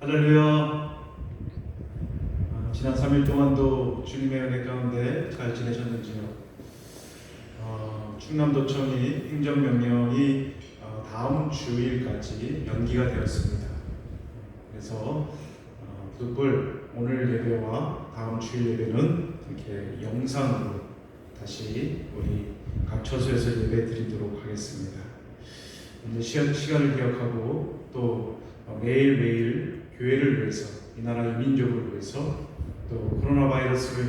할렐루야. 지난 3일 동안도 주님의 은혜 가운데 잘 지내셨는지요? 충남도청이 행정명령이 다음 주일까지 연기가 되었습니다. 그래서 부득불 오늘 예배와 다음 주일 예배는 이렇게 영상으로 다시 우리 각 처소에서 예배 드리도록 하겠습니다. 이제 시간을 기억하고 또 매일매일 교회를 위해서, 이 나라 이민족을 위해서, 또 코로나 바이러스로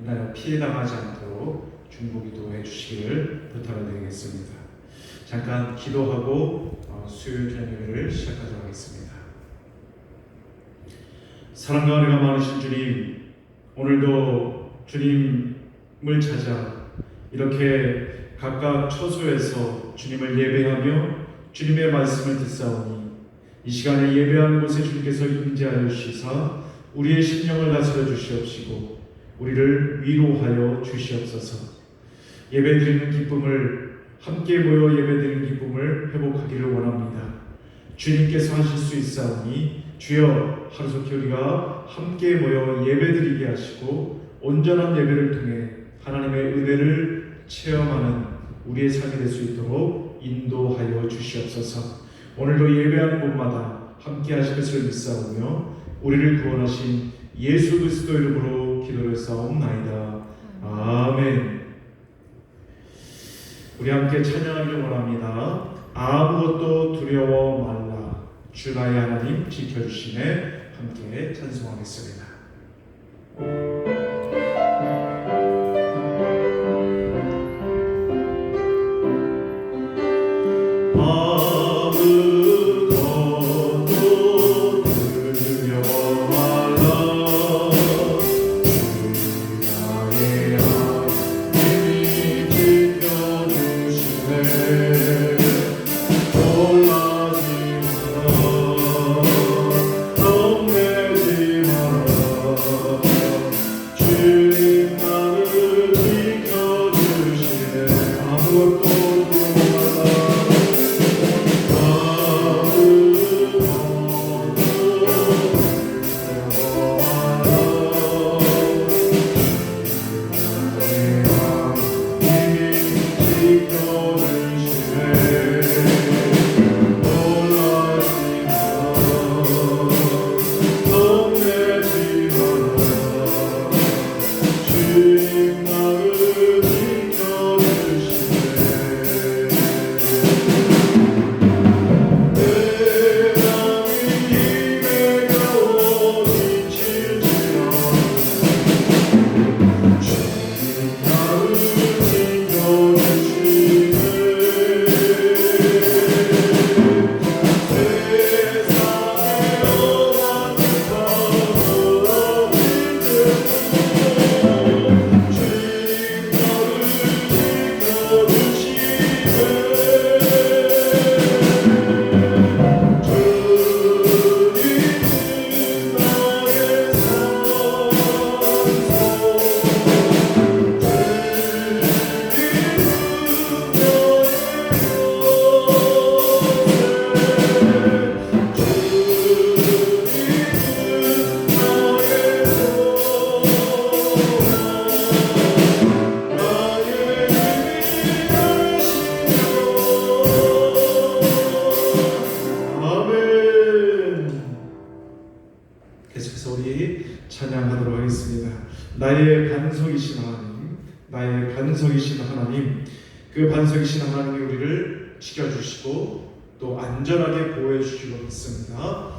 인하여 피해당하지 않도록 중보기도해 주시기를 부탁을 드리겠습니다. 잠깐 기도하고 수요일 저녁을 시작하도록 하겠습니다. 사랑과 은혜가 많으신 주님, 오늘도 주님을 찾아 이렇게 각각 처소에서 주님을 예배하며 주님의 말씀을 듣사오니 이 시간에 예배하는 곳에 주님께서 임재하여 주시사 우리의 심령을 다스려 주시옵시고 우리를 위로하여 주시옵소서. 예배드리는 기쁨을, 함께 모여 예배드리는 기쁨을 회복하기를 원합니다. 주님께서 하실 수 있사오니 주여 하루속히 우리가 함께 모여 예배드리게 하시고 온전한 예배를 통해 하나님의 은혜를 체험하는 우리의 삶이 될 수 있도록 인도하여 주시옵소서. 오늘도 예배하는 곳마다 함께 하실 것을 믿사오며 우리를 구원하신 예수 그리스도 이름으로 기도를 싸움나이다. 아멘. 우리 함께 찬양하기를 원합니다. 아무것도 두려워 말라, 주 나의 하나님 지켜주시네. 함께 찬송하겠습니다. 찬양하도록 하겠습니다. 나의 반석이신 하나님, 나의 반석이신 하나님, 그 반석이신 하나님이 우리를 지켜주시고 또 안전하게 보호해 주시고 믿습니다.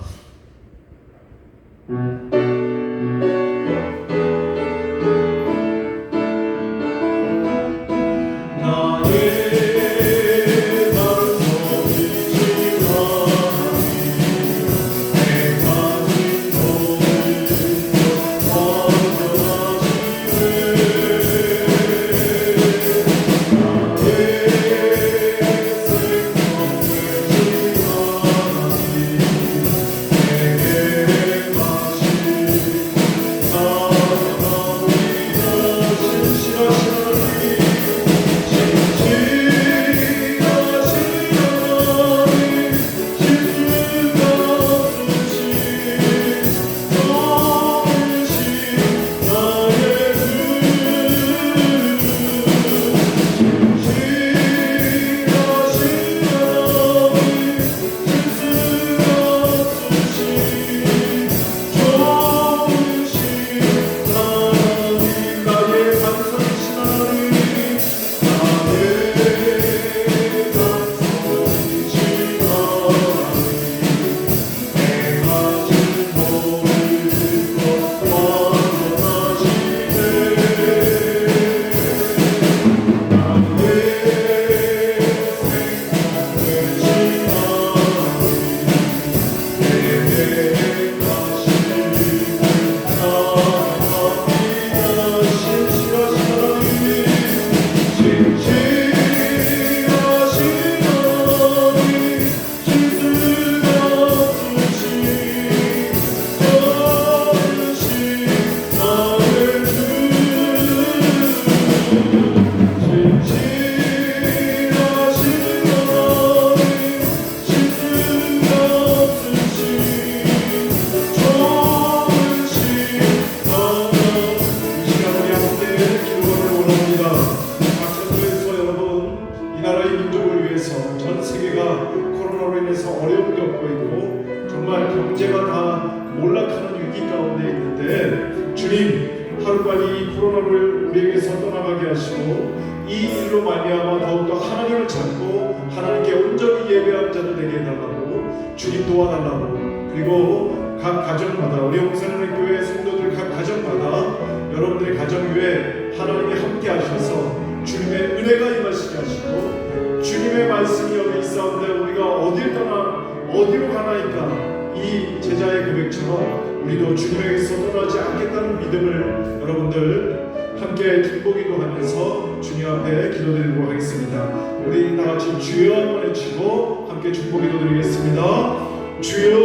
위해서 전 세계가 코로나로 인해서 어려움을 겪고 있고 정말 경제가 다 몰락하는 위기 가운데 있는데 주님 하루빨리 이 코로나를 우리에게서 떠나가게 하시고 이 일로 말미암아 더욱더 하나님을 찾고 하나님께 온전히 예배한 자들 되게 해달라고 주님 도와달라고 그리고 각 가정마다 우리 홍산의 교회 성도들 각 가정마다 여러분들의 가정 위에 하나님이 함께 하셔서 주님의 은혜가 임하시게 하시고 주님의 말씀이 여기 있사온데 우리가 어딜 떠나 어디로 가나이까 이 제자의 고백처럼 우리도 주님에게서 떠나지 않겠다는 믿음을 여러분들 함께 기도기도 하면서 주님 앞에 기도드리도록 하겠습니다. 우리 다 같이 주여 한번 외치고 함께 중보기도 드리겠습니다. 주여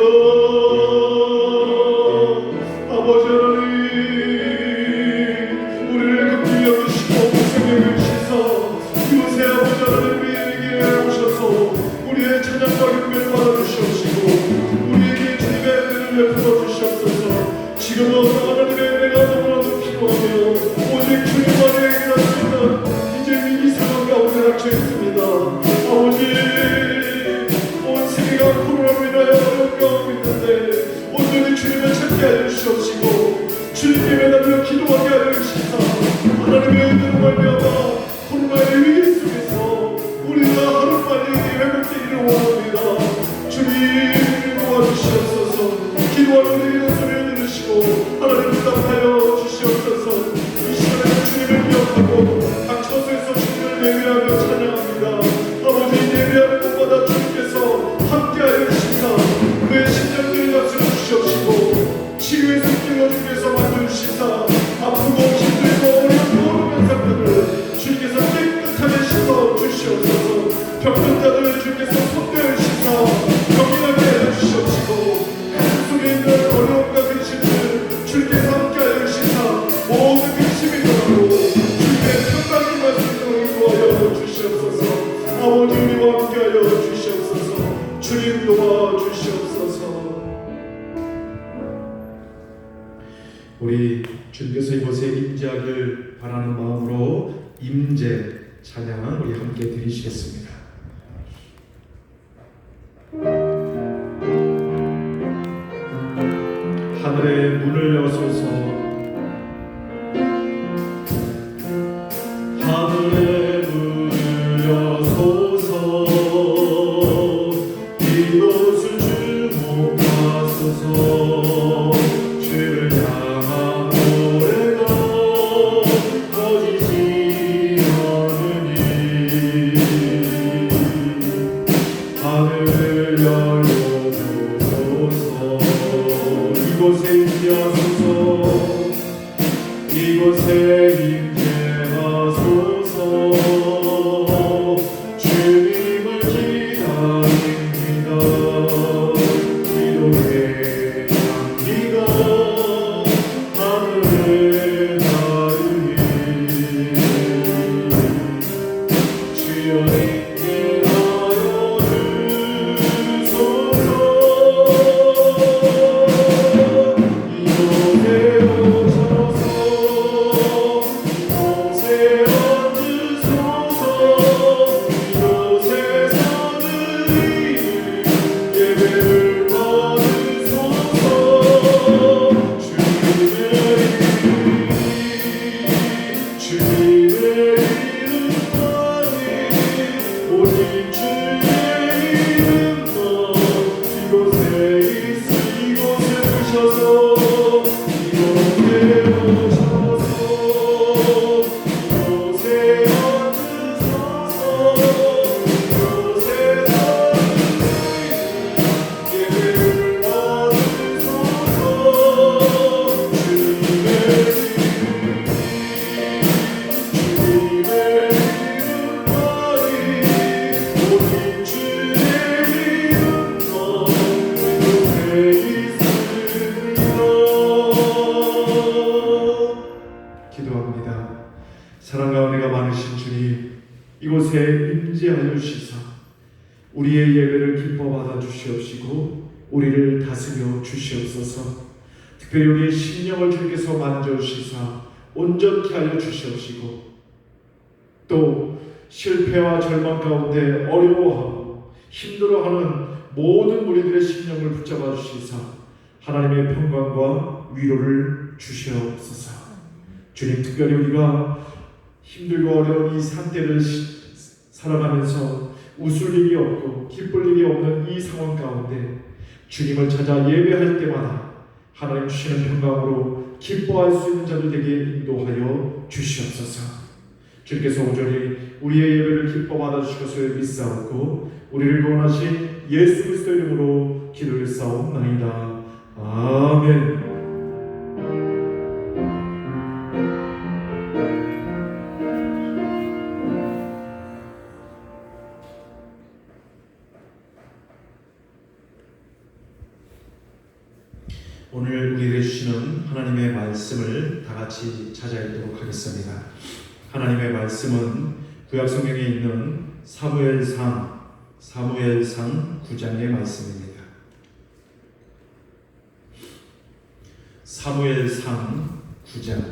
아버지 하나님 우리를 극히 여기시고 생명을 주셔서 이곳에 아버지 하나님 우리에게 오셔서 우리의 찬양과 경배를 받아주시옵시고 우리에게 주님의 은혜를 베풀어 주시옵소서. 지금은 하나님의 은혜가 너무나도 필요하며 오직 주님만이 해결하시면 이제 위기 상황 가운데 닥쳐 있습니다. 아버지 온 세계가 코로나로 인하여 어려움 가운데 있는데 온전히 주님을 찾게 하여 주시옵시고 주님께 매달려 기도하게 하여 주시사 하나님의 은혜로 말미암아 코로나의 위기 속에서 우리가 하루빨리 회복되기를 원합니다. 주님 도와주시옵소서. 기도하는 우리의 소리를 들으시고 하나님 응답하여 주시옵소서. 이 시간에 주님을 기억하고 각 처소에서 주님을 예배하며 찬양합니다. 아버지 예배하는 곳마다 주님께서 함께하여 주시사 그의 심장들을 다스려 주시옵시고 치유의 손길로 주께서 만들어주시사 아프고 힘들고 어려운 모든 현상들을 주께서 깨끗하게 씻어 주시옵소서. 병든 자들을 주께서 손대어 주시사 경인하게 해주시옵시고 가슴 속에 있는 어려움과 근심들 주께서 함께하여 주시사 모든 근심이 떠나고 주님의 평강의 말씀으로 인도하여 주시옵소서. 아버지 우리와 함께하여 주시옵소서. 주님 도와주시옵소서. 우리 주님께서 이곳에 임재하길 바라는 마음으로 임재 찬양 우리 함께 드리시겠습니다. 하늘의 문을 여소서 하늘의 문을 여소서 이곳을 주목하소서. 주를 향한 노래가 꺼지지 않으니 하늘을 열어주소서. 이곳에 임재하소서. 이곳에 임재하소서. 주님을 기다립니다. 기도의 향기가 하늘에 닿으니 주여 임재하여 주소서. 이곳에 오셔서 이곳에 앉으소서. 이곳에서 드리는 예배를 받으소서. 주님의 이름만이 오직 주의 이름만 이곳에 이곳에 오셔서 이곳에 오셔서 이곳에 앉으소서. 이곳에서 예배를 받으소서. 기도합니다. 사랑과 은혜가 많으신 주님, 이곳에 임재하여 주시사 우리의 예배를 기뻐 받아 주시옵시고 우리를 다스려 주시옵소서. 특별히 우리의 심령을 주께서 만져 주시사 온전케 하여 주시옵시고 또 실패와 절망 가운데 어려워하고 힘들어하는 모든 우리들의 심령을 붙잡아 주시사 하나님의 평강과 위로를 주시옵소서. 주님, 특별히 우리가 힘들고 어려운 이 산때를 살아가면서 웃을 일이 없고 기쁠 일이 없는 이 상황 가운데 주님을 찾아 예배할 때마다 하나님 주시는 평강으로 기뻐할 수 있는 자들 되게 인도하여 주시옵소서. 주님께서 오전에 우리의 예배를 기뻐 받아주실 것을 믿사옵고 우리를 구원하신 예수 그리스도 이름으로 기도를 싸움나이다. 아멘. 오늘 우리에게 주시는 하나님의 말씀을 다 같이 찾아 읽도록 하겠습니다. 하나님의 말씀은 구약 성경에 있는 사무엘상 9장의 말씀입니다. 사무엘상 9장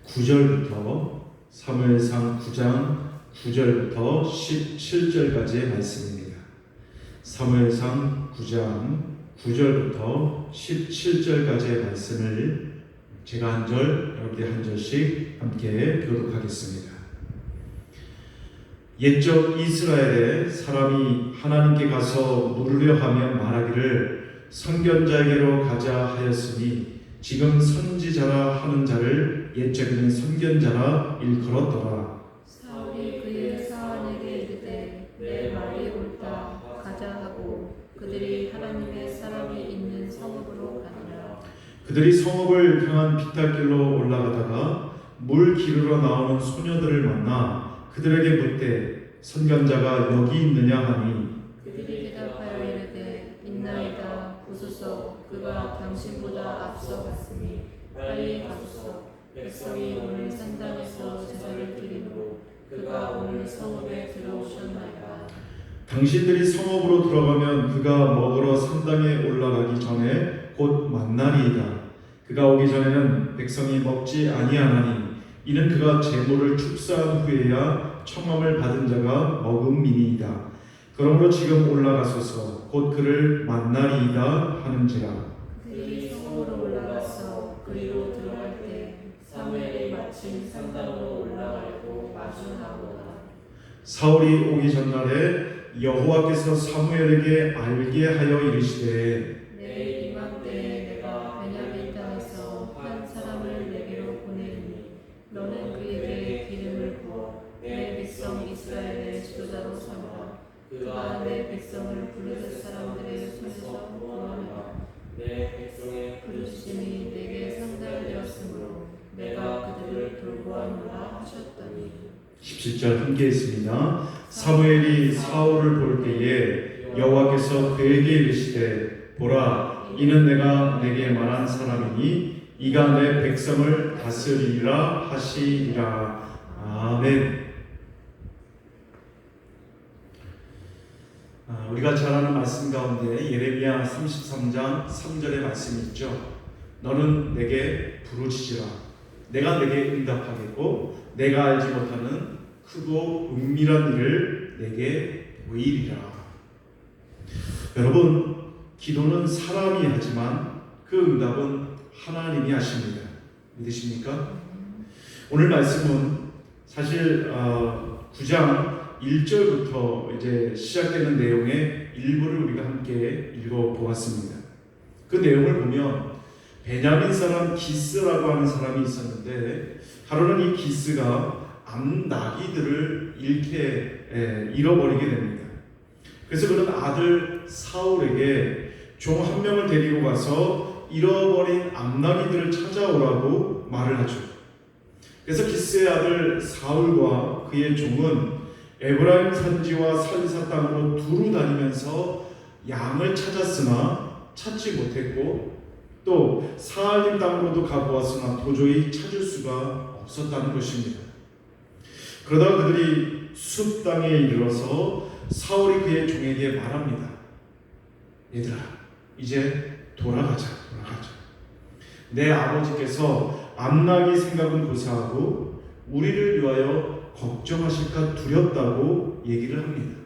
9절부터 사무엘상 9장 9절부터 17절까지의 말씀입니다. 사무엘상 9장 9절부터 17절까지의 말씀을 제가 한 절, 여러분들이 한 절씩 함께 교독하겠습니다. 옛적 이스라엘에 사람이 하나님께 가서 물으려 하며 말하기를 선견자에게로 가자 하였으니 지금 선지자라 하는 자를 옛적에는 선견자라 일컬었더라. 사울이 그의 사환에게 이르되 내 말이 옳다 가자 하고 그들이 하나님의 사람이 있는 성읍으로 가니라. 그들이 성읍을 향한 비탈길로 올라가다가 물 기르러 나오는 소녀들을 만나 그들에게 묻되 선견자가 여기 있느냐 하니 그들이 대답하여 이르되 있나이다. 보소서 그가 당신보다 앞서 갔으니 빨리 가소서. 백성이 오늘 산당에서 제사를 드리므로 그가 오늘 성읍에 들어오셨나이다. 당신들이 성읍으로 들어가면 그가 먹으러 산당에 올라가기 전에 곧 만나리이다. 그가 오기 전에는 백성이 먹지 아니하나니 이는 그가 제물을 축사한 후에야 청함을 받은 자가 먹음이니이다. 그러므로 지금 올라가소서 곧 그를 만나리이다 하는지라. 그들이 성으로 올라가서 그리로 들어갈 때 사무엘이 마침 산당으로 올라가려고 마주하고다. 사울이 오기 전날에 여호와께서 사무엘에게 알게 하여 이르시되 내일 이맘때에 내가 베냐민 땅에서 한 사람을 내게로 보내리니 너는 그에게 기름을 부어 내 백성 이스라엘의 지도자로 삼으라. 그가 내 백성을 블레셋 사람들의 손에서 구원하라. 내 백성의 부르심이 내게 상달되었으므로 내가 그들을 돌보았노라 하셨더니 17절 함께 했습니다. 사무엘이 사울을 볼 때에 여호와께서 그에게 이르시되 보라 이는 내가 내게 말한 사람이니 이가 내 백성을 다스리리라 하시리라. 아멘. 우리가 잘 아는 말씀 가운데 예레미야 33장 3절의 말씀이 있죠. 너는 내게 부르짖으라. 내가 내게 응답하겠고 내가 알지 못하는 크고 은밀한 일을 내게 보이리라. 여러분, 기도는 사람이 하지만 그 응답은 하나님이 하십니다. 믿으십니까? 오늘 말씀은 사실 9장 1절부터 이제 시작되는 내용의 일부를 우리가 함께 읽어보았습니다. 그 내용을 보면 베냐민 사람 기스라고 하는 사람이 있었는데 하루는 이 기스가 암나귀들을 잃어버리게 됩니다. 그래서 그는 아들 사울에게 종 한 명을 데리고 가서 잃어버린 암나귀들을 찾아오라고 말을 하죠. 그래서 기스의 아들 사울과 그의 종은 에브라임 산지와 살리사 땅으로 두루 다니면서 양을 찾았으나 찾지 못했고 또 사알림 땅으로도 가보았으나 도저히 찾을 수가 없었다는 것입니다. 그러다가 그들이 숲 땅에 이르러서 사울이 그의 종에게 말합니다. 얘들아, 이제 돌아가자. 내 아버지께서 암나기 생각은 고사하고 우리를 위하여 걱정하실까 두렵다고 얘기를 합니다.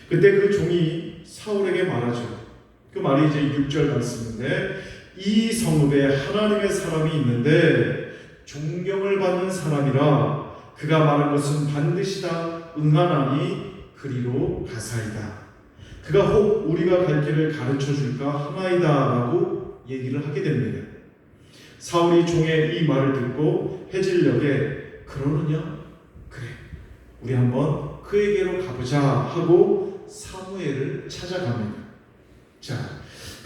그때 그 종이 사울에게 말하죠. 그 말이 이제 6절 말씀인데, 이 성읍에 하나님의 사람이 있는데 존경을 받는 사람이라 그가 말한 것은 반드시 다 응하나니 그리로 가사이다. 그가 혹 우리가 갈 길을 가르쳐 줄까 하나이다 라고 얘기를 하게 됩니다. 사울이 종의 이 말을 듣고 해질녘에 그러느냐? 그래, 우리 한번 그에게로 가보자 하고 사무엘을 찾아갑니다. 자,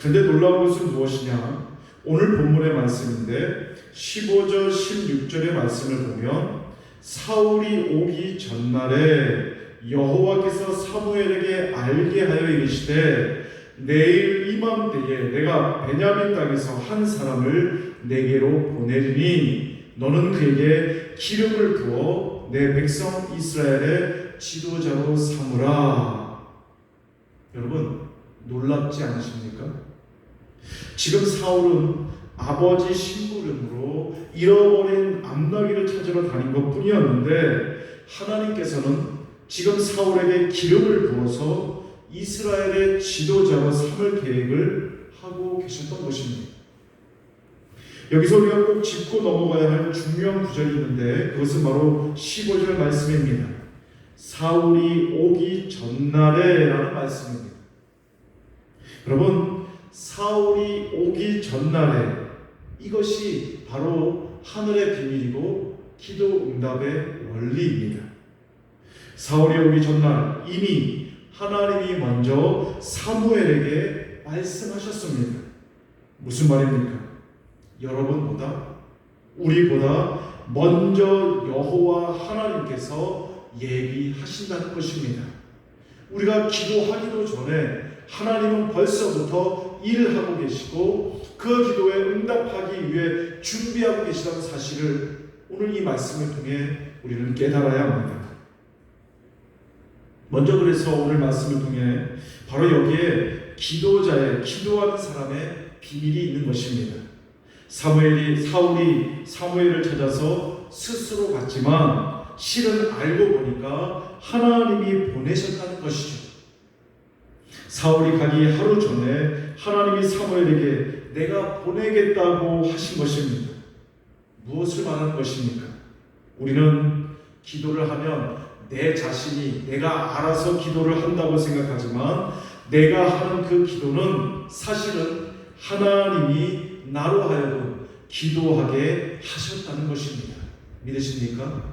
근데 놀라운 것은 무엇이냐? 오늘 본문의 말씀인데 15절 16절의 말씀을 보면 사울이 오기 전날에 여호와께서 사무엘에게 알게 하여 이르시되 내일 이맘때에 내가 베냐민 땅에서 한 사람을 내게로 보내리니 너는 그에게 기름을 부어 내 백성 이스라엘의 지도자로 삼으라. 여러분, 놀랍지 않으십니까? 지금 사울은 아버지 심부름으로 잃어버린 암나기를 찾으러 다닌 것 뿐이었는데 하나님께서는 지금 사울에게 기름을 부어서 이스라엘의 지도자로 삼을 계획을 하고 계셨던 것입니다. 여기서 우리가 꼭 짚고 넘어가야 할 중요한 구절이 있는데 그것은 바로 15절 말씀입니다. 사울이 오기 전날에 라는 말씀입니다. 여러분, 사울이 오기 전날에, 이것이 바로 하늘의 비밀이고 기도 응답의 원리입니다. 사울이 오기 전날 이미 하나님이 먼저 사무엘에게 말씀하셨습니다. 무슨 말입니까? 여러분보다, 우리보다 먼저 여호와 하나님께서 예비하신다는 것입니다. 우리가 기도하기도 전에 하나님은 벌써부터 일하고 계시고 그 기도에 응답하기 위해 준비하고 계시다는 사실을 오늘 이 말씀을 통해 우리는 깨달아야 합니다. 먼저 그래서 오늘 말씀을 통해 바로 여기에 기도자의, 기도하는 사람의 비밀이 있는 것입니다. 사울이 사무엘을 찾아서 스스로 갔지만 실은 알고 보니까 하나님이 보내셨다는 것이죠. 사울이 가기 하루 전에 하나님이 사무엘에게 내가 보내겠다고 하신 것입니다. 무엇을 말하는 것입니까? 우리는 기도를 하면 내 자신이 내가 알아서 기도를 한다고 생각하지만 내가 하는 그 기도는 사실은 하나님이 나로 하여금 기도하게 하셨다는 것입니다. 믿으십니까?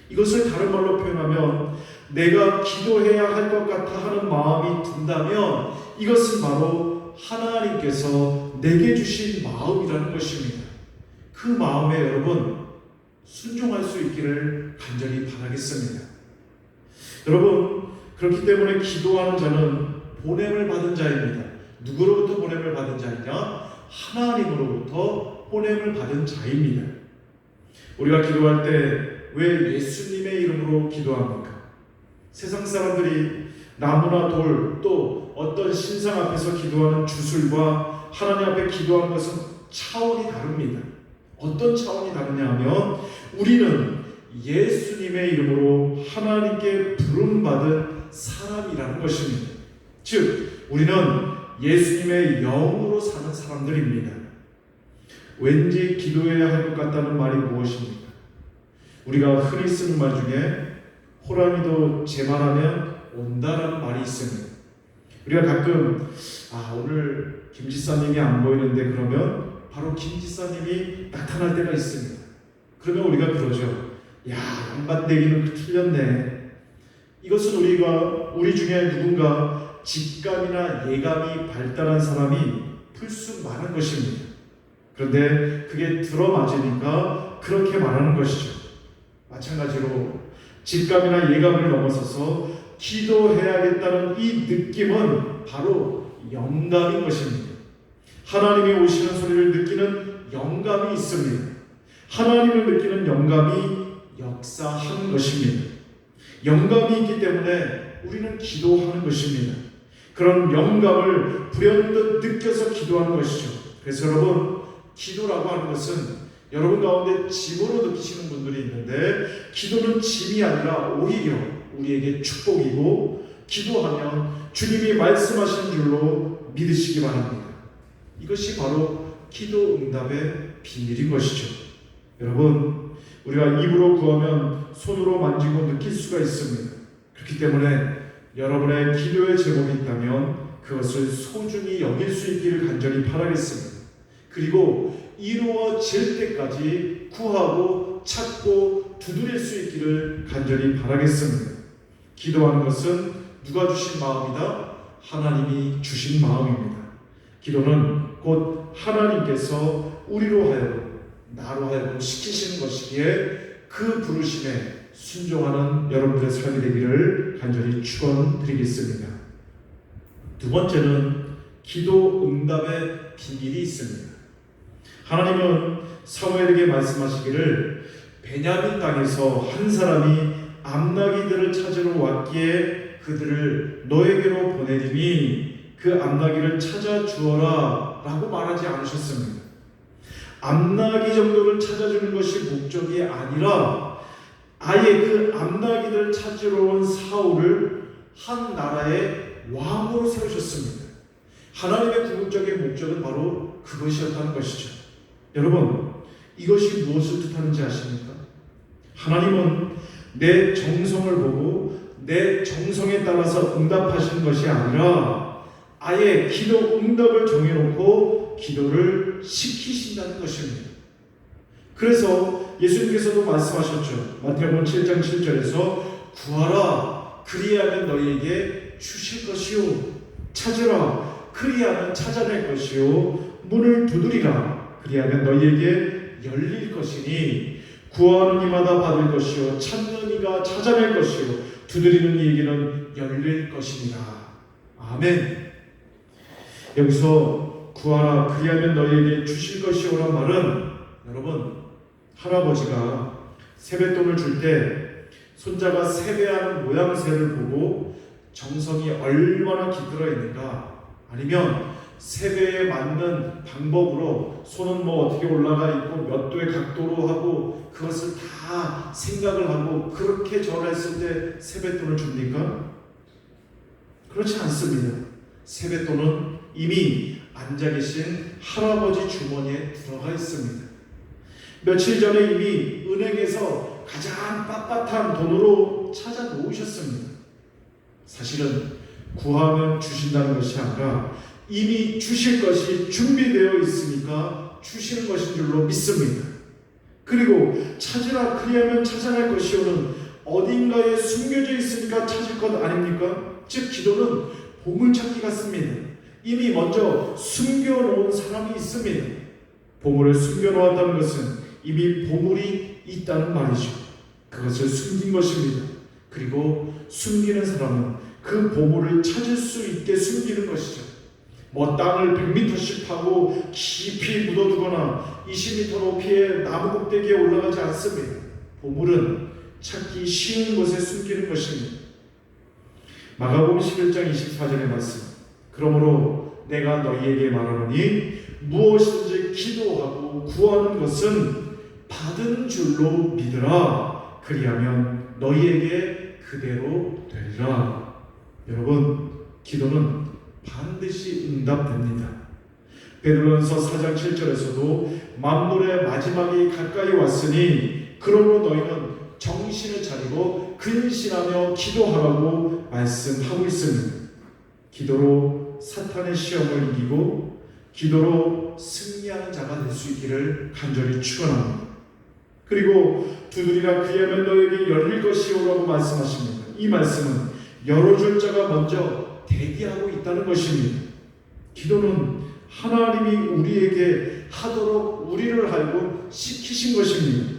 이것을 다른 말로 표현하면 내가 기도해야 할 것 같아 하는 마음이 든다면 이것은 바로 하나님께서 내게 주신 마음이라는 것입니다. 그 마음에 여러분 순종할 수 있기를 간절히 바라겠습니다. 여러분, 그렇기 때문에 기도하는 자는 보냄을 받은 자입니다. 누구로부터 보냄을 받은 자이냐? 하나님으로부터 보냄을 받은 자입니다. 우리가 기도할 때 왜 예수님의 이름으로 기도합니까? 세상 사람들이 나무나 돌, 또 어떤 신상 앞에서 기도하는 주술과 하나님 앞에 기도하는 것은 차원이 다릅니다. 어떤 차원이 다르냐 하면 우리는 예수님의 이름으로 하나님께 부름받은 사람이라는 것입니다. 즉, 우리는 예수님의 영으로 사는 사람들입니다. 왠지 기도해야 할 것 같다는 말이 무엇입니까? 우리가 흔히 쓰는 말 중에 호랑이도 제 말하면 온다라는 말이 있습니다. 우리가 가끔 오늘 김 지사님이 안 보이는데 그러면 바로 김 지사님이 나타날 때가 있습니다. 그러면 우리가 그러죠. 야, 양반대기는 틀렸네. 이것은 우리 중에 누군가 직감이나 예감이 발달한 사람이 불쑥 말한 것입니다. 그런데 그게 들어맞으니까 그렇게 말하는 것이죠. 마찬가지로 직감이나 예감을 넘어서서 기도해야겠다는 이 느낌은 바로 영감인 것입니다. 하나님이 오시는 소리를 느끼는 영감이 있습니다. 하나님을 느끼는 영감이 역사하는 것입니다. 영감이 있기 때문에 우리는 기도하는 것입니다. 그런 영감을 불현듯 느껴서 기도하는 것이죠. 그래서 여러분, 기도라고 하는 것은 여러분 가운데 짐으로 느끼시는 분들이 있는데, 기도는 짐이 아니라 오히려 우리에게 축복이고, 기도하면 주님이 말씀하시는 줄로 믿으시기 바랍니다. 이것이 바로 기도 응답의 비밀인 것이죠. 여러분, 우리가 입으로 구하면 손으로 만지고 느낄 수가 있습니다. 그렇기 때문에 여러분의 기도의 제목이 있다면 그것을 소중히 여길 수 있기를 간절히 바라겠습니다. 그리고 이루어질 때까지 구하고 찾고 두드릴 수 있기를 간절히 바라겠습니다. 기도하는 것은 누가 주신 마음이다? 하나님이 주신 마음입니다. 기도는 곧 하나님께서 우리로 하여금, 나로 하여금 시키시는 것이기에 그 부르심에 순종하는 여러분들의 삶이 되기를 간절히 축원드리겠습니다. 두 번째는 기도 응답의 비밀이 있습니다. 하나님은 사무엘에게 말씀하시기를 베냐민 땅에서 한 사람이 암나귀들을 찾으러 왔기에 그들을 너에게로 보내리니 그 암나귀를 찾아 주어라 라고 말하지 않으셨습니다. 암나귀 정도를 찾아주는 것이 목적이 아니라 아예 그 암나귀들을 찾으러 온 사울을 한 나라의 왕으로 세우셨습니다. 하나님의 궁극적인 목적은 바로 그것이었다는 것이죠. 여러분, 이것이 무엇을 뜻하는지 아십니까? 하나님은 내 정성을 보고 내 정성에 따라서 응답하시는 것이 아니라 아예 기도 응답을 정해놓고 기도를 시키신다는 것입니다. 그래서 예수님께서도 말씀하셨죠. 마태복음 7장 7절에서 구하라 그리하면 너희에게 주실 것이요, 찾으라 그리하면 찾아낼 것이요, 문을 두드리라 그리하면 너희에게 열릴 것이니 구하는 이마다 받을 것이요, 찾는 이가 찾아낼 것이요, 두드리는 이에게는 열릴 것이니라. 아멘. 여기서 구하라 그리하면 너희에게 주실 것이오란 말은, 여러분, 할아버지가 세뱃돈을 줄 때 손자가 세배하는 모양새를 보고 정성이 얼마나 깃들어 있는가, 아니면 세배에 맞는 방법으로 손은 뭐 어떻게 올라가 있고 몇 도의 각도로 하고 그것을 다 생각을 하고 그렇게 전화했을 때 세뱃돈을 줍니까? 그렇지 않습니다. 세뱃돈은 이미 앉아 계신 할아버지 주머니에 들어가 있습니다. 며칠 전에 이미 은행에서 가장 빳빳한 돈으로 찾아 놓으셨습니다. 사실은 구하면 주신다는 것이 아니라 이미 주실 것이 준비되어 있으니까 주시는 것인 줄로 믿습니다. 그리고 찾으라 그리하면 찾아낼 것이오는 어딘가에 숨겨져 있으니까 찾을 것 아닙니까? 즉 기도는 보물찾기 같습니다. 이미 먼저 숨겨놓은 사람이 있습니다. 보물을 숨겨놓았다는 것은 이미 보물이 있다는 말이죠. 그것을 숨긴 것입니다. 그리고 숨기는 사람은 그 보물을 찾을 수 있게 숨기는 것이죠. 뭐 땅을 100m씩 파고 깊이 묻어두거나 20m 높이의 나무 꼭대기에 올라가지 않습니다. 보물은 찾기 쉬운 곳에 숨기는 것입니다. 마가복음 11장 24절의 말씀. 그러므로 내가 너희에게 말하노니 무엇이든지 기도하고 구하는 것은 받은 줄로 믿으라. 그리하면 너희에게 그대로 되리라. 여러분, 기도는 반드시 응답됩니다. 베드로전서 4장 7절에서도 만물의 마지막이 가까이 왔으니 그러므로 너희는 정신을 차리고 근신하며 기도하라고 말씀하고 있습니다. 기도로 사탄의 시험을 이기고 기도로 승리하는 자가 될 수 있기를 간절히 축원합니다. 그리고 두드리라 그리하면 너에게 열릴 것이오라고 말씀하십니다. 이 말씀은 열어줄 자가 먼저 대기하고 있다는 것입니다. 기도는 하나님이 우리에게 하도록 우리를 하여금 시키신 것입니다.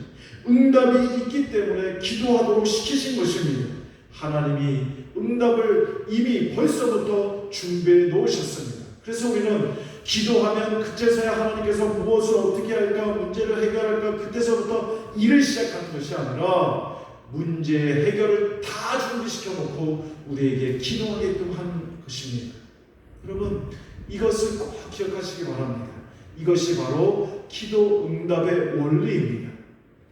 응답이 있기 때문에 기도하도록 시키신 것입니다. 하나님이 응답을 이미 벌써부터 준비해 놓으셨습니다. 그래서 우리는 기도하면 그때서야 하나님께서 무엇을 어떻게 할까, 문제를 해결할까, 그때서부터 일을 시작하는 것이 아니라 문제 해결을 다 준비시켜 놓고 우리에게 기도하게끔 하는 것입니다. 여러분, 이것을 꼭 기억하시기 바랍니다. 이것이 바로 기도 응답의 원리입니다.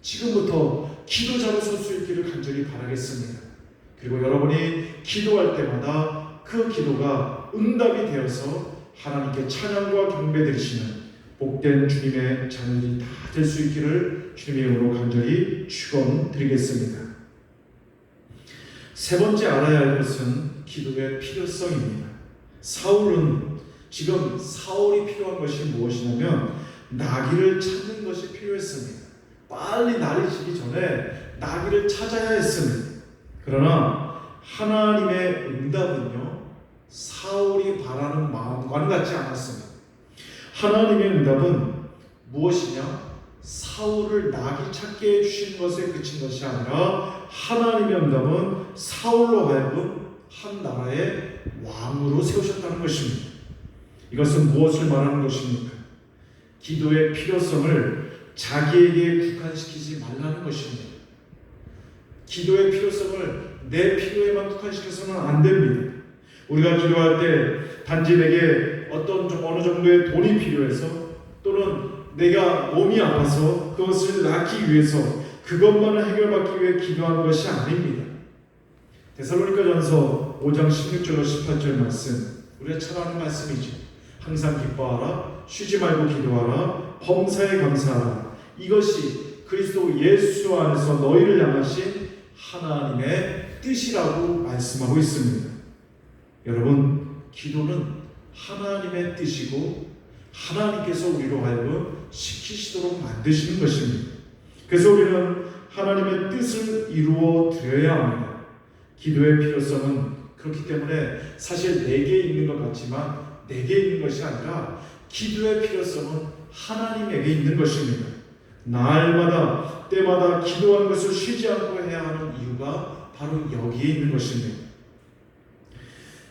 지금부터 기도자로 설 수 있기를 간절히 바라겠습니다. 그리고 여러분이 기도할 때마다 그 기도가 응답이 되어서 하나님께 찬양과 경배 드리시는 복된 주님의 자녀들이 다 될 수 있기를 주님의 이름으로 간절히 축원드리겠습니다. 세 번째 알아야 할 것은 기도의 필요성입니다. 지금 사울이 필요한 것이 무엇이냐면 나귀를 찾는 것이 필요했습니다. 빨리 날이 지기 전에 나귀를 찾아야 했습니다. 그러나 하나님의 응답은요, 사울이 바라는 마음과는 같지 않았습니다. 하나님의 응답은 무엇이냐? 사울을 나귀 찾게 해주신 것에 그친 것이 아니라 하나님의 응답은 사울로 하여금 한 나라의 왕으로 세우셨다는 것입니다. 이것은 무엇을 말하는 것입니까? 기도의 필요성을 자기에게 국한시키지 말라는 것입니다. 기도의 필요성을 내 필요에만 국한시켜서는 안 됩니다. 우리가 기도할 때 단지 내게 어느 정도의 돈이 필요해서 또는 내가 몸이 아파서 그것을 낫기 위해서 그것만을 해결받기 위해 기도하는 것이 아닙니다. 데살로니가전서 5장 16절로 18절 말씀, 우리가 잘 아는 말씀이죠. 항상 기뻐하라, 쉬지 말고 기도하라, 범사에 감사하라. 이것이 그리스도 예수 안에서 너희를 향하신 하나님의 뜻이라고 말씀하고 있습니다. 여러분, 기도는 하나님의 뜻이고 하나님께서 우리로 하여금 시키시도록 만드시는 것입니다. 그래서 우리는 하나님의 뜻을 이루어 드려야 합니다. 기도의 필요성은 그렇기 때문에 사실 내게 있는 것 같지만 내게 있는 것이 아니라 기도의 필요성은 하나님에게 있는 것입니다. 날마다 때마다 기도하는 것을 쉬지 않고 해야 하는 이유가 바로 여기에 있는 것입니다.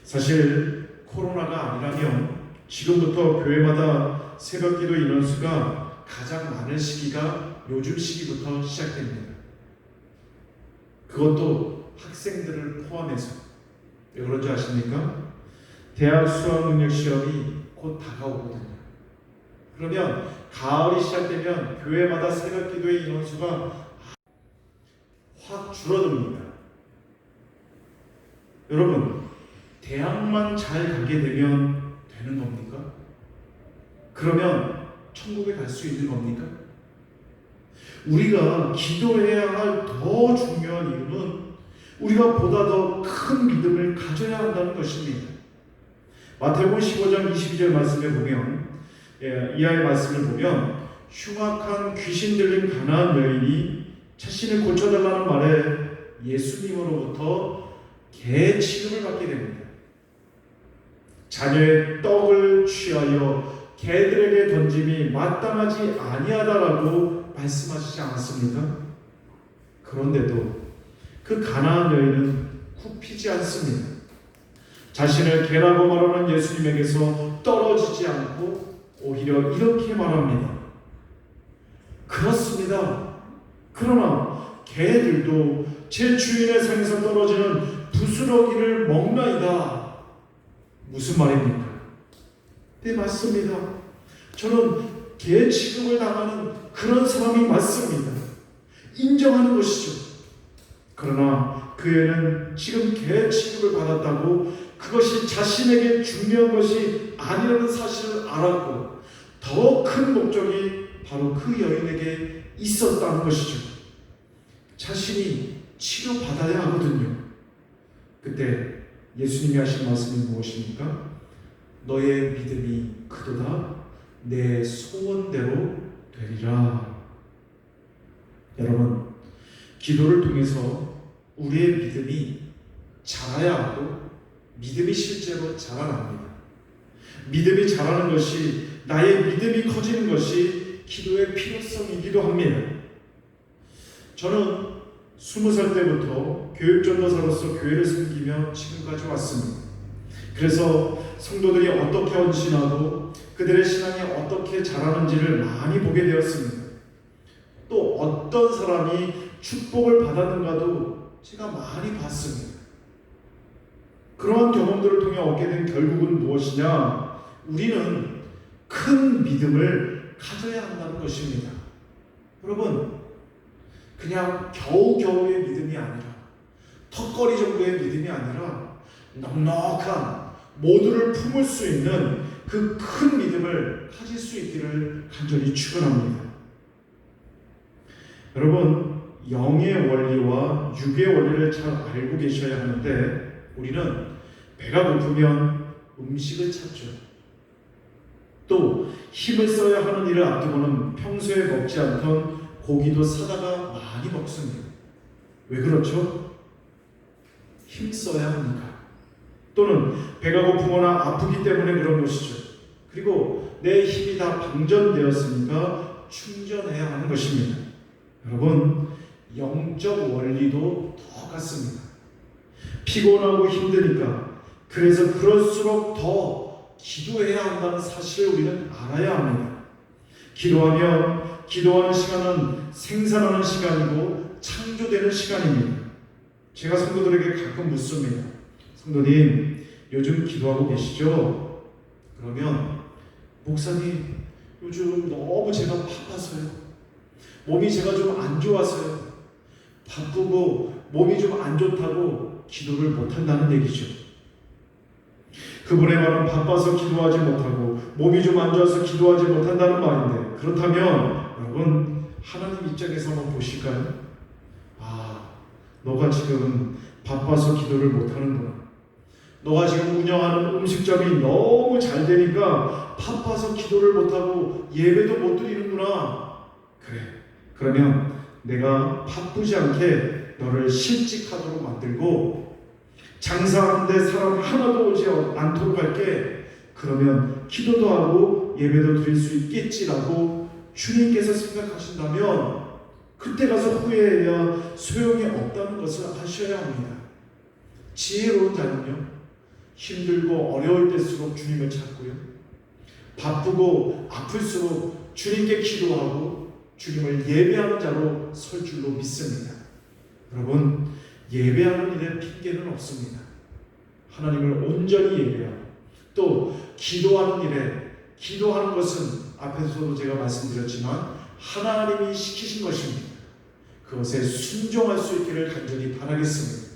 사실 코로나가 아니라면 지금부터 교회마다 새벽기도 인원수가 가장 많은 시기가 요즘 시기부터 시작됩니다. 그것도 학생들을 포함해서. 왜 그런지 아십니까? 대학 수학능력시험이 곧 다가오거든요. 그러면 가을이 시작되면 교회마다 새벽기도의 인원수가 확 줄어듭니다. 여러분, 대학만 잘 가게 되면 되는 겁니까? 그러면 천국에 갈 수 있는 겁니까? 우리가 기도해야 할 더 중요한 이유는 우리가 보다 더 큰 믿음을 가져야 한다는 것입니다. 마태복음 15장 22절 말씀에 보면, 이하의 말씀을 보면, 흉악한 귀신 들린 가나안 여인이 자신을 고쳐달라는 말에 예수님으로부터 개 취급을 받게 됩니다. 자녀의 떡을 취하여 개들에게 던짐이 마땅하지 아니하다라고 말씀하시지 않았습니까? 그런데도 그 가나안 여인은 굽히지 않습니다. 자신을 개라고 말하는 예수님에게서 떨어지지 않고 오히려 이렇게 말합니다. 그렇습니다. 그러나 개들도 제 주인의 상에서 떨어지는 부스러기를 먹나이다. 무슨 말입니까? 네, 맞습니다. 저는 개 취급을 당하는 그런 사람이 맞습니다. 인정하는 것이죠. 그러나 그 애는 지금 개 취급을 받았다고 그것이 자신에게 중요한 것이 아니라는 사실을 알았고 더 큰 목적이 바로 그 여인에게 있었다는 것이죠. 자신이 치료받아야 하거든요. 그때 예수님이 하신 말씀이 무엇입니까? 너의 믿음이 크도다 내 소원대로 되리라. 여러분, 기도를 통해서 우리의 믿음이 자라야 하고 믿음이 실제로 자라납니다. 믿음이 자라는 것이, 나의 믿음이 커지는 것이 기도의 필요성이기도 합니다. 저는 20살 때부터 교육전도사로서 교회를 섬기며 지금까지 왔습니다. 그래서 성도들이 어떻게 헌신하고 그들의 신앙이 어떻게 자라는지를 많이 보게 되었습니다. 또 어떤 사람이 축복을 받았는가도 제가 많이 봤습니다. 그러한 경험들을 통해 얻게 된 결국은 무엇이냐? 우리는 큰 믿음을 가져야 한다는 것입니다. 여러분, 그냥 겨우겨우의 믿음이 아니라, 턱걸이 정도의 믿음이 아니라 넉넉한 모두를 품을 수 있는 그 큰 믿음을 가질 수 있기를 간절히 축원합니다. 여러분, 영의 원리와 육의 원리를 잘 알고 계셔야 하는데, 우리는 배가 고프면 음식을 찾죠. 또 힘을 써야 하는 일을 앞두고는 평소에 먹지 않던 고기도 사다가 많이 먹습니다. 왜 그렇죠? 힘 써야 하니까. 또는 배가 고프거나 아프기 때문에 그런 것이죠. 그리고 내 힘이 다 방전되었으니까 충전해야 하는 것입니다. 여러분, 영적 원리도 똑같습니다. 피곤하고 힘드니까, 그래서 그럴수록 더 기도해야 한다는 사실을 우리는 알아야 합니다. 기도하는 시간은 생산하는 시간이고 창조되는 시간입니다. 제가 성도들에게 가끔 묻습니다. 성도님, 요즘 기도하고 계시죠? 그러면 목사님, 요즘 너무 제가 바빠서요. 몸이 제가 좀 안 좋아서요. 바쁘고 몸이 좀 안 좋다고 기도를 못한다는 얘기죠. 그분의 말은 바빠서 기도하지 못하고 몸이 좀 안 좋아서 기도하지 못한다는 말인데, 그렇다면 여러분, 하나님 입장에서 한번 보실까요? 너가 지금 바빠서 기도를 못하는구나. 너가 지금 운영하는 음식점이 너무 잘 되니까 바빠서 기도를 못하고 예배도 못 드리는구나. 그래, 그러면 내가 바쁘지 않게 너를 실직하도록 만들고 장사하는데 사람 하나도 오지 않도록 할게. 그러면 기도도 하고 예배도 드릴 수 있겠지라고 주님께서 생각하신다면, 그때 가서 후회해야 소용이 없다는 것을 아셔야 합니다. 지혜로운 자는요, 힘들고 어려울 때일수록 주님을 찾고요, 바쁘고 아플수록 주님께 기도하고 주님을 예배하는 자로 설 줄로 믿습니다. 여러분, 예배하는 일에 핑계는 없습니다. 하나님을 온전히 예배하고, 또 기도하는 일에, 기도하는 것은 앞에서도 제가 말씀드렸지만 하나님이 시키신 것입니다. 그것에 순종할 수 있기를 간절히 바라겠습니다.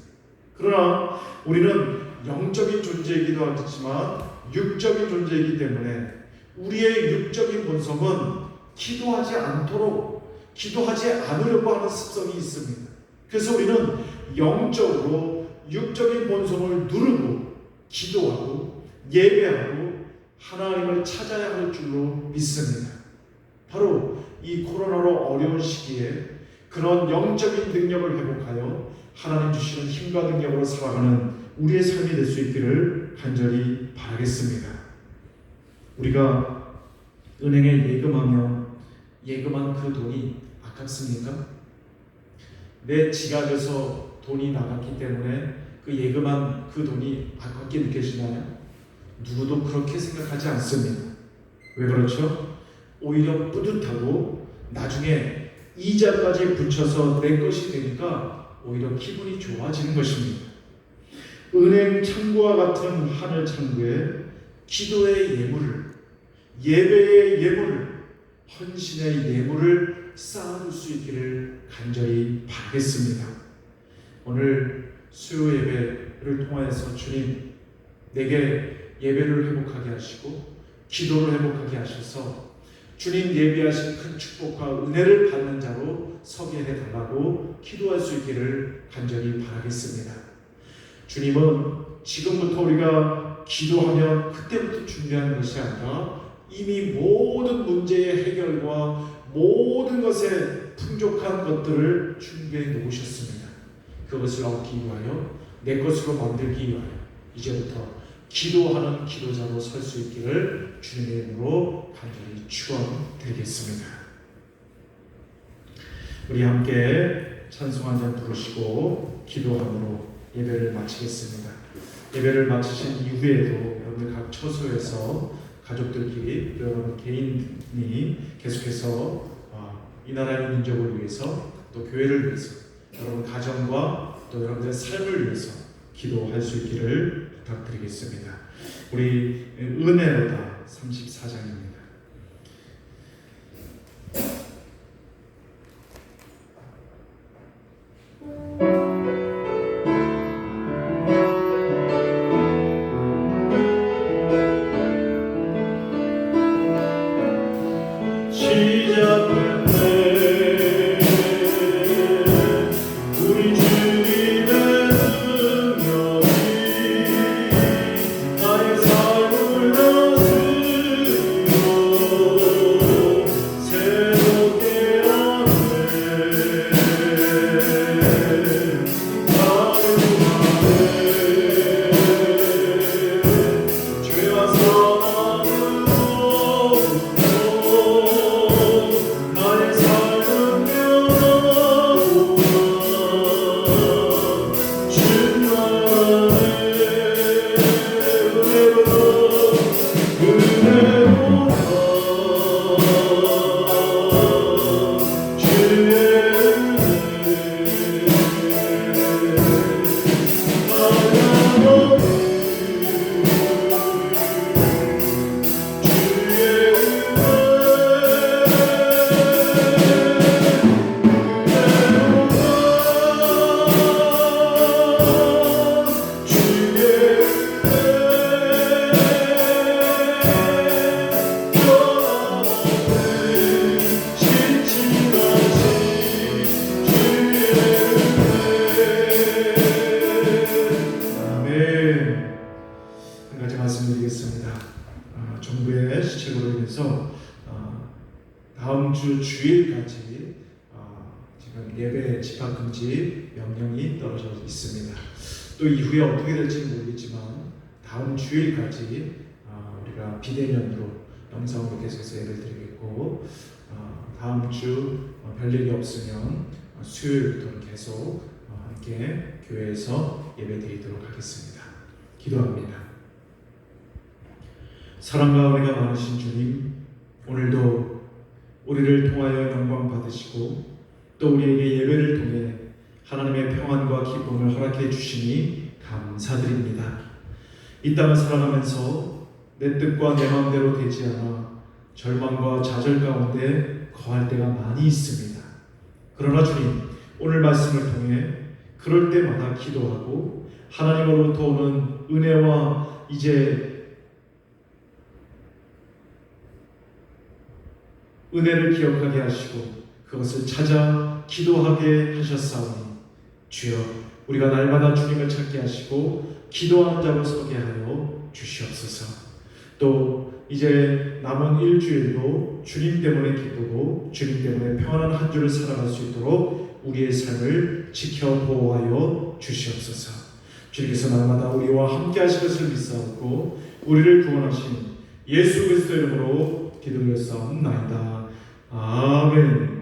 그러나 우리는 영적인 존재이기도 하지만 육적인 존재이기 때문에 우리의 육적인 본성은 기도하지 않으려고 하는 습성이 있습니다. 그래서 우리는 영적으로 육적인 본성을 누르고 기도하고 예배하고 하나님을 찾아야 할 줄로 믿습니다. 바로 이 코로나로 어려운 시기에 그런 영적인 능력을 회복하여 하나님 주시는 힘과 능력으로 살아가는 우리의 삶이 될 수 있기를 간절히 바라겠습니다. 우리가 은행에 예금하면 예금한 그 돈이 아깝습니까? 내 지갑에서 돈이 나갔기 때문에 그 예금한 그 돈이 아깝게 느껴지나요? 누구도 그렇게 생각하지 않습니다. 왜 그렇죠? 오히려 뿌듯하고 나중에 이자까지 붙여서 내 것이 되니까 오히려 기분이 좋아지는 것입니다. 은행 창구와 같은 하늘 창구에 기도의 예물을, 예배의 예물을, 헌신의 예물을 쌓아둘 수 있기를 간절히 바라겠습니다. 오늘 수요 예배를 통하여서 주님, 내게 예배를 회복하게 하시고 기도를 회복하게 하셔서 주님 예비하신 큰 축복과 은혜를 받는 자로 서게 해달라고 기도할 수 있기를 간절히 바라겠습니다. 주님은 지금부터 우리가 기도하면 그때부터 준비하는 것이 아니라 이미 모든 문제의 해결과 모든 것에 풍족한 것들을 준비해 놓으셨습니다. 그것을 얻기 위하여 내 것으로 만들기 위하여 이제부터 기도하는 기도자로 설 수 있기를 주님의 이름으로 간절히 축원드리겠습니다. 우리 함께 찬송 한 잔 부르시고 기도함으로 예배를 마치겠습니다. 예배를 마치신 이후에도 여러분들 각 처소에서 가족들끼리 또 여러분 개인이 계속해서 이 나라의 민족을 위해서 또 교회를 위해서 여러분 가정과 또 여러분들의 삶을 위해서 기도할 수 있기를 부탁드리겠습니다. 우리 은혜로다 34장입니다. 다음 주 주일까지 지금 예배 집합 금지 명령이 떨어져 있습니다. 또 이후에 어떻게 될지는 모르겠지만 다음 주일까지 우리가 비대면으로 영상으로 계속해서 예배를 드리겠고 다음 주 별일이 없으면 수요일부터는 계속 함께 교회에서 예배 드리도록 하겠습니다. 기도합니다. 사랑과 은혜가 많으신 주님, 오늘도 우리를 통하여 영광 받으시고 또 우리에게 예배를 통해 하나님의 평안과 기쁨을 허락해 주시니 감사드립니다. 이 땅을 살아가면서 내 뜻과 내 마음대로 되지 않아 절망과 좌절 가운데 거할 때가 많이 있습니다. 그러나 주님, 오늘 말씀을 통해 그럴 때마다 기도하고 하나님으로부터 오는 은혜와 이제 은혜를 기억하게 하시고 그것을 찾아 기도하게 하셨사오니 주여, 우리가 날마다 주님을 찾게 하시고 기도하는 자로 서게 하여 주시옵소서. 또 이제 남은 일주일도 주님 때문에 기쁘고 주님 때문에 평안한 한 주를 살아갈 수 있도록 우리의 삶을 지켜 보호하여 주시옵소서. 주님께서 날마다 우리와 함께 하실 것을 믿사옵고 우리를 구원하신 예수 그리스도 이름으로 기도하였사옵나이다. 아멘.